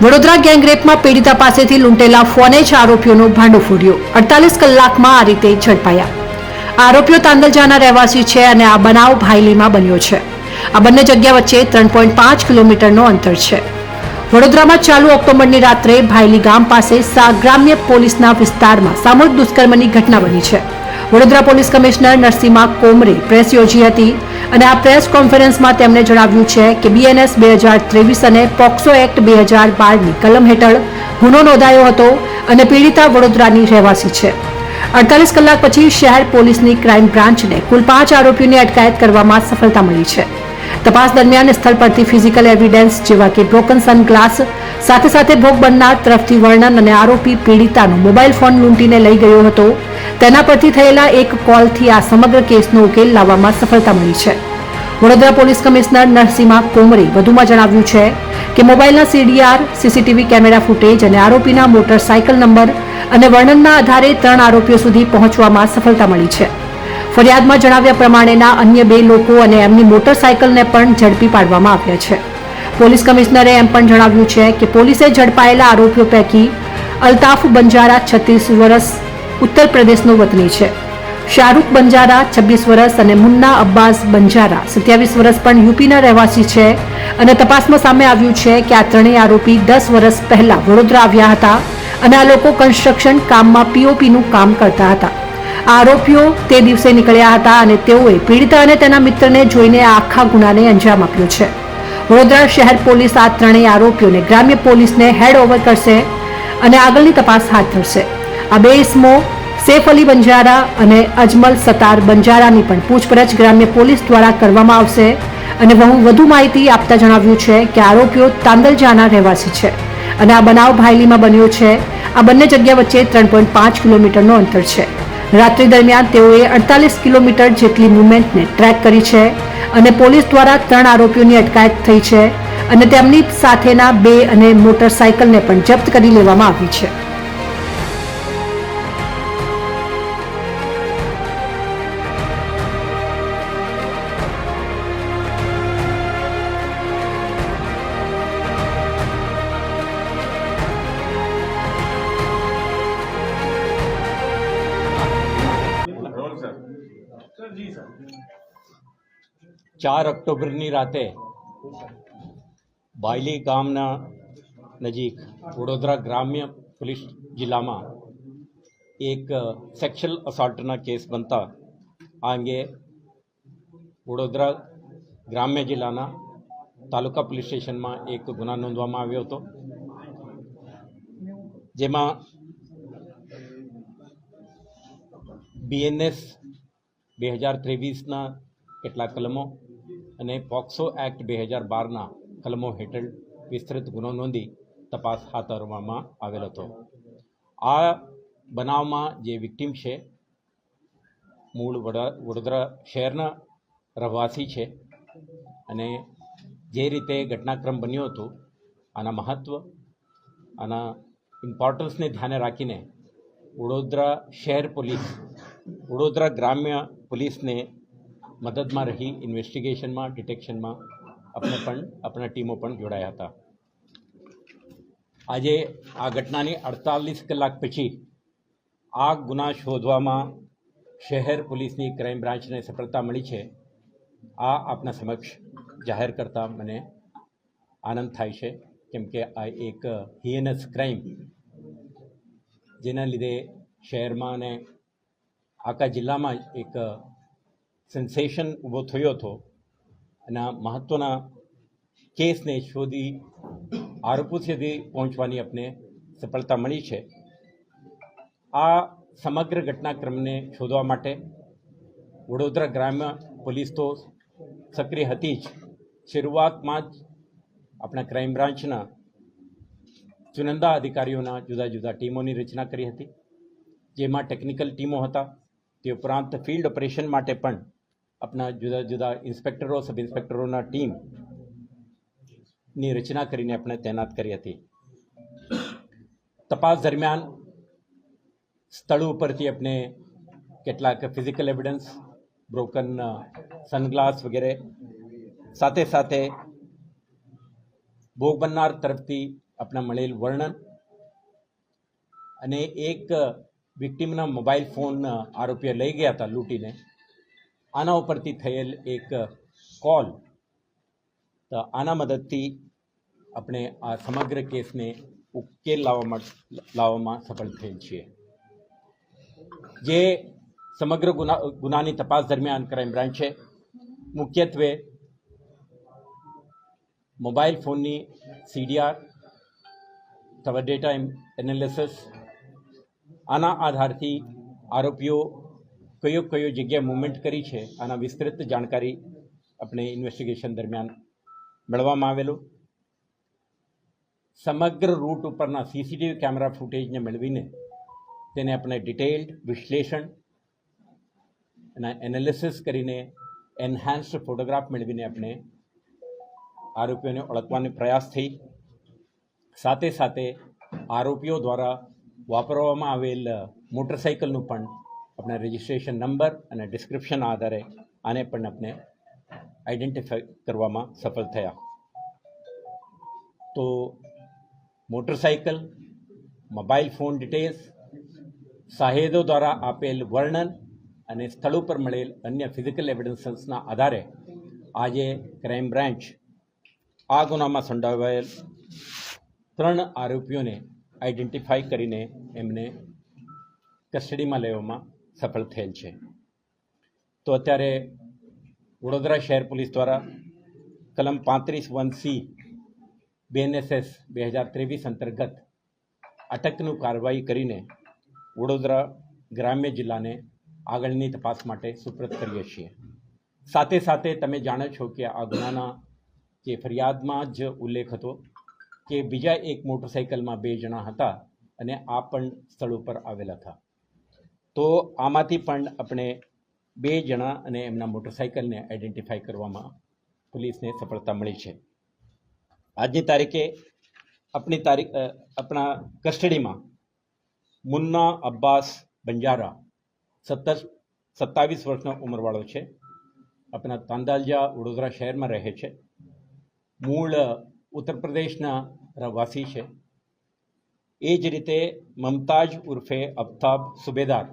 વડોદરા ગેંગરેપમાં પીડિતા પાસેથી લૂંટેલા ફોને જ આરોપીઓનો ભાંડો ફોડ્યો। 48 કલાકમાં આ રીતે ઝડપાયા। આરોપીઓ તાંદલજાના રહેવાસી છે અને આ બનાવ ભાયલીમાં બન્યો છે। આ બંને જગ્યા વચ્ચે 3.5 કિલોમીટરનો અંતર છે। વડોદરામાં ચાલુ ઓક્ટોબરની રાત્રે ભાયલી ગામ પાસે ગ્રામ્ય પોલીસના વિસ્તારમાં સામૂહિક દુષ્કર્મની ઘટના બની છે। Vadodara police commissioner Narasimha કોમરે press યોજી હતી અને આ પ્રેસ કોન્ફરન્સમાં તેમણે જણાવ્યું છે કે બીએનએસ 2023 અને પોક્સો એક્ટ 2012ની કલમ હેઠળ ગુનો નોંધાયો હતો અને પીડિતા વડોદરાની રહેવાસી છે। 48 કલાક પછી શહેર પોલીસની ક્રાઇમ બ્રાન્ચને કુલ 5 આરોપીઓની અટકાયત કરવામાં સફળતા મળી છે। તપાસ દરમિયાન સ્થળ પરથી ફિઝિકલ એવિડન્સ જેવા કે બ્રોકન સનગ્લાસ સાથે સાથે ભોગ બનનાર તરફથી વર્ણન અને આરોપી પીડિતાનો મોબાઈલ ફોન લૂંટીને લઈ ગયો હતો તેના પરથી થયેલા એક કોલથી આ સમગ્ર કેસનો ઉકેલ લાવવામાં સફળતા મળી છે। વડોદરા પોલીસ કમિશનર નરસિંહા કોમરે વધુમાં જણાવ્યું છે કે મોબાઈલના સીડીઆર, સીસીટીવી કેમેરા ફૂટેજ અને આરોપીના મોટરસાયકલ નંબર અને વર્ણનના આધારે 3 આરોપીઓ સુધી પહોંચવામાં સફળતા મળી છે। ફરિયાદમાં જણાવ્યા પ્રમાણેના અન્ય 2 લોકો અને એમની મોટરસાયકલને પણ ઝડપી પાડવામાં આવ્યા છે। પોલીસ કમિશનરે એમ પણ જણાવ્યું છે કે પોલીસે ઝડપાયેલા આરોપીઓ પૈકી અલ્તાફ બંજારા 36 વર્ષ ઉત્તર પ્રદેશનો વતની છે, શાહરૂખ બંજારા 26 વર્ષ અને મુન્ના અબ્બાસ બંજારા 27 વર્ષ પણ યુપીના રહેવાસી છે અને તપાસમાં સામે આવ્યું છે કે આ ત્રણેય આરોપી 10 વર્ષ પહેલા વડોદરા આવ્યા હતા અને આ લોકો કન્સ્ટ્રક્શન કામમાં પીઓપીનું કામ કરતા હતા। આ આરોપીઓ તે દિવસે નીકળ્યા હતા અને તેઓએ પીડિતા અને તેના મિત્રને જોઈને આ આખા ગુનાને અંજામ આપ્યો છે। વડોદરા શહેર પોલીસ આ ત્રણેય આરોપીઓને ગ્રામ્ય પોલીસને હેડ ઓવર કરશે અને આગળની તપાસ હાથ ધરશે। આ 2 ઇસમો સૈફ અલી બંજારા અને અજમલ સતાર બંજારાની પણ પૂછપરછ ગ્રામ્ય પોલીસ દ્વારા કરવામાં આવશે અને વધુ માહિતી આપતા જણાવ્યું છે કે આરોપીઓ તાંદલજાના રહેવાસી છે અને આ બનાવ ભાયલીમાં બન્યો છે। આ બંને જગ્યા વચ્ચે 3.5 કિલોમીટરનો અંતર છે। રાત્રિ દરમિયાન તેઓએ 48 કિલોમીટર જેટલી મૂવમેન્ટને ટ્રેક કરી છે અને પોલીસ દ્વારા 3 આરોપીઓની અટકાયત થઈ છે અને તેમની સાથેના 2 અને મોટરસાયકલને પણ જપ્ત કરી લેવામાં આવી છે। जी सर। 4 ઓક્ટોબરની રાતે ભાયલી ગામના નજીક વડોદરા ગ્રામ્ય પોલીસ જિલ્લામાં એક સેક્સ્યુઅલ અસોલ્ટના કેસ બનતા આ અંગે વડોદરા ગ્રામ્ય જિલ્લાના તાલુકા પોલીસ સ્ટેશનમાં એક ગુના નોંધવામાં આવ્યો હતો, જેમાં બીએનએસ 2023ના કેટલાક કલમો અને પોક્સો એક્ટ 2012ના કલમો હેઠળ વિસ્તૃત ગુનો નોંધી તપાસ હાથ ધરવામાં આવેલ હતો। આ બનાવમાં જે વિક્ટિમ છે મૂળ વડોદરા શહેરના રહેવાસી છે અને જે રીતે ઘટનાક્રમ બન્યો હતો આના મહત્ત્વ, આના ઇમ્પોર્ટન્સને ધ્યાને રાખીને વડોદરા શહેર પોલીસ વડોદરા ગ્રામ્ય પોલીસને મદદમાં રહી ઇન્વેસ્ટિગેશનમાં, ડિટેક્શનમાં આપણા ટીમો પણ જોડાયા હતા। આજે આ ઘટનાની 48 કલાક પછી આ ગુના શોધવામાં શહેર પોલીસની ક્રાઇમ બ્રાન્ચને સફળતા મળી છે। આ આપના સમક્ષ જાહેર કરતા મને આનંદ થાય છે, કેમ કે આ એક હિએનસ ક્રાઇમ જેના લીધે શહેરમાં અને આખા જિલ્લામાં એક સેન્સેશન ઊભો થયો હતો અને આ મહત્ત્વના કેસને શોધી આરોપી સુધી પહોંચવાની આપણે સફળતા મળી છે। આ સમગ્ર ઘટનાક્રમને શોધવા માટે વડોદરા ગ્રામ્ય પોલીસ તો સક્રિય હતી જ। શરૂઆતમાં જ આપણા ક્રાઇમ બ્રાન્ચના ચુનંદા અધિકારીઓના જુદા જુદા ટીમોની રચના કરી હતી, જેમાં ટેકનિકલ ટીમો હતા। તે ઉપરાંત ફિલ્ડ ઓપરેશન માટે પણ આપણા જુદા જુદા ઇન્સ્પેક્ટરો, સબ ઇન્સ્પેક્ટરોના ટીમની રચના કરીને આપણે તૈનાત કરી હતી। તપાસ દરમિયાન સ્થળ ઉપરથી આપણે કેટલાક ફિઝિકલ એવિડન્સ, બ્રોકન સનગ્લાસ વગેરે સાથે સાથે ભોગ બનનાર તરફથી આપણા મળેલ વર્ણન અને એક વિક્ટિમના મોબાઈલ ફોન આરોપીએ લઈ ગયા હતા લૂંટીને, આના ઉપરથી થયેલ એક કોલ, તો આના મદદથી આપણે આ સમગ્ર કેસને ઉકેલ લાવવામાં સફળ થયેલ છીએ. જે સમગ્ર ગુનાની તપાસ દરમિયાન ક્રાઇમ બ્રાન્ચે મુખ્યત્વે મોબાઈલ ફોનની CDR અથવા ડેટા એનાલિસિસ, આના આધારથી આરોપીઓ કયો જગ્યાએ મૂવમેન્ટ કરી છે આના વિસ્તૃત જાણકારી આપણે ઇન્વેસ્ટિગેશન દરમિયાન મેળવવામાં આવેલું. સમગ્ર રૂટ ઉપરના CCTV કેમેરા ફૂટેજને મેળવીને તેને આપણે ડિટેલ્ડ વિશ્લેષણ અને એનાલિસિસ કરીને એન્હાન્સ્ડ ફોટોગ્રાફ મેળવીને આપણે આરોપીઓને ઓળખવાનો પ્રયાસ થઈ. સાથે સાથે આરોપીઓ દ્વારા વાપરવામાં આવેલ મોટરસાઇકલનું પણ આપણે રજિસ્ટ્રેશન નંબર અને ડિસ્ક્રિપ્શન આધારે આને પણ આપણે આઈડેન્ટિફાઈ કરવામાં સફળ થયા. તો મોટરસાઇકલ, મોબાઈલ ફોન ડિટેલ્સ, સાહેદો દ્વારા આપેલ વર્ણન અને સ્થળ ઉપર મળેલ અન્ય ફિઝિકલ એવિડન્સીસના આધારે આજે ક્રાઇમ બ્રાન્ચ આ ગુનામાં સંડોવાયેલ 3 આરોપીઓને આઈડેન્ટિફાઈ કરીને એમને કસ્ટડીમાં લેવામાં સફળ થયેલ છે. તો અત્યારે વડોદરા શહેર પોલીસ દ્વારા કલમ 35(1)C BNSS 2023 અંતર્ગત અટકનું કાર્યવાહી કરીને વડોદરા ગ્રામ્ય જિલ્લાને આગળની તપાસ માટે સુપ્રત કરીએ છીએ. સાથે સાથે તમે જાણો છો કે આ ગુનાના જે ફરિયાદમાં જ ઉલ્લેખ હતો કે બીજા એક મોટરસાઇકલમાં 2 જણા હતા અને આ પણ સ્થળ ઉપર આવેલા હતા. તો આમાંથી પણ આપણે 2 જણા અને એમના મોટરસાઇકલને આઈડેન્ટિફાઈ કરવામાં પોલીસને સફળતા મળી છે. આજની તારીખે આપણા કસ્ટડીમાં મુન્ના અબ્બાસ બંજારા 27 વર્ષનો ઉંમરવાળો છે. આપણા તાંદાલજા વડોદરા શહેરમાં રહે છે. મૂળ ઉત્તર પ્રદેશના રહેવાસી છે. એ જ રીતે મમતાજ ઉર્ફે અફતાબ સુબેદાર